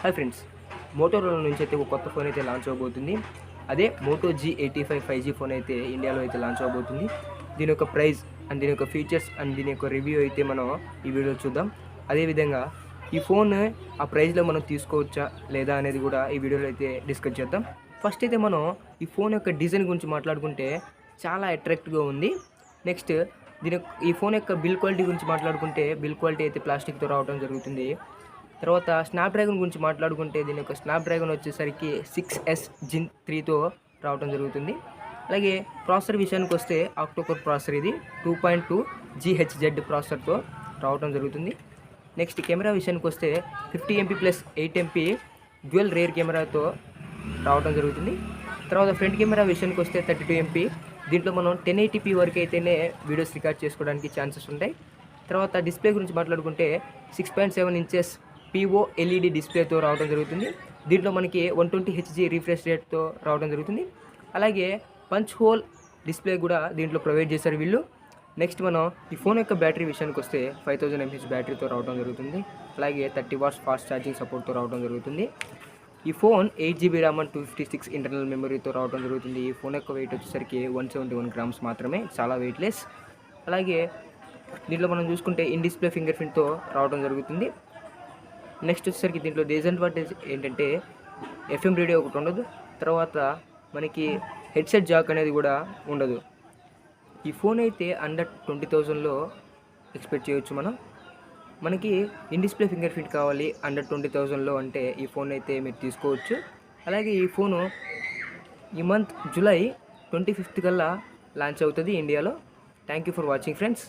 Hi friends, Motorola నుంచి అయితే ఒక కొత్త ఫోన్ అయితే లాంచ్ అవబోతుంది. అదే మోటో G85 5G ఫోన్ అయితే ఇండియాలో అయితే లాంచ్ అవబోతుంది. దీని యొక్క ప్రైస్ అండ్ దీని యొక్క ఫీచర్స్ అండ్ దీని యొక్క రివ్యూ అయితే మనం ఈ వీడియోలో చూద్దాం. అదేవిధంగా ఈ ఫోన్ ఆ ప్రైస్లో మనం తీసుకోవచ్చా లేదా అనేది కూడా ఈ వీడియోలో అయితే డిస్కస్ చేద్దాం. ఫస్ట్ అయితే మనం ఈ ఫోన్ యొక్క డిజైన్ గురించి మాట్లాడుకుంటే చాలా అట్రాక్టివ్గా ఉంది. నెక్స్ట్ ఈ ఫోన్ యొక్క బిల్ క్వాలిటీ గురించి మాట్లాడుకుంటే బిల్ క్వాలిటీ అయితే ప్లాస్టిక్తో రావడం జరుగుతుంది. తర్వాత స్నాప్డ్రాగన్ గురించి మాట్లాడుకుంటే దీని యొక్క స్నాప్డ్రాగన్ వచ్చేసరికి 6S Gen 3తో రావడం జరుగుతుంది. అలాగే ప్రాసెసర్ విషయానికి వస్తే ఆక్టోకోర్ ప్రాసెసర్, ఇది 2.2 GHz ప్రాసెసర్తో రావడం జరుగుతుంది. నెక్స్ట్ కెమెరా విషయానికి వస్తే 50 MP plus 8 MP dual rare కెమెరాతో రావడం జరుగుతుంది. తర్వాత ఫ్రంట్ కెమెరా విషయానికి వస్తే 32 MP, దీంట్లో మనం 1080p వరకు అయితేనే వీడియోస్ రికార్డ్ చేసుకోవడానికి ఛాన్సెస్ ఉంటాయి. తర్వాత డిస్ప్లే గురించి మాట్లాడుకుంటే 6.7 inches POLED డిస్ప్లేతో రావడం జరుగుతుంది. దీంట్లో మనకి 120 Hz రిఫ్రెష్ రేట్తో రావడం జరుగుతుంది. అలాగే పంచ్ హోల్ డిస్ప్లే కూడా దీంట్లో ప్రొవైడ్ చేశారు వీళ్ళు. నెక్స్ట్ మనం ఈ ఫోన్ యొక్క బ్యాటరీ విషయానికి వస్తే 5000 mAh బ్యాటరీతో రావడం జరుగుతుంది. అలాగే 30 watts ఫాస్ట్ ఛార్జింగ్ సపోర్ట్తో రావడం జరుగుతుంది. ఈ phone 8GB RAM and 256 internal మెమరీతో రావడం జరుగుతుంది. ఈ ఫోన్ యొక్క వెయిట్ వచ్చేసరికి 171 grams మాత్రమే, చాలా వెయిట్లెస్. అలాగే దీంట్లో మనం చూసుకుంటే ఇన్ డిస్ప్లే ఫింగర్ ప్రింట్తో రావడం జరుగుతుంది. నెక్స్ట్ వచ్చేసరికి దీంట్లో డిసడ్వాంటేజ్ ఏంటంటే FM రేడియో ఒకటి ఉండదు. తర్వాత మనకి హెడ్సెట్ జాక్ అనేది కూడా ఉండదు. ఈ ఫోన్ అయితే అండర్ 20,000లో ఎక్స్పెక్ట్ చేయొచ్చు. మనకి ఇన్ డిస్ప్లే ఫింగర్ ప్రింట్ కావాలి అండర్ 20,000లో అంటే ఈ ఫోన్ అయితే మీరు తీసుకోవచ్చు. అలాగే ఈ ఫోను ఈ మంత్ జూలై 25th కల్లా లాంచ్ అవుతుంది ఇండియాలో. Thank you for watching friends.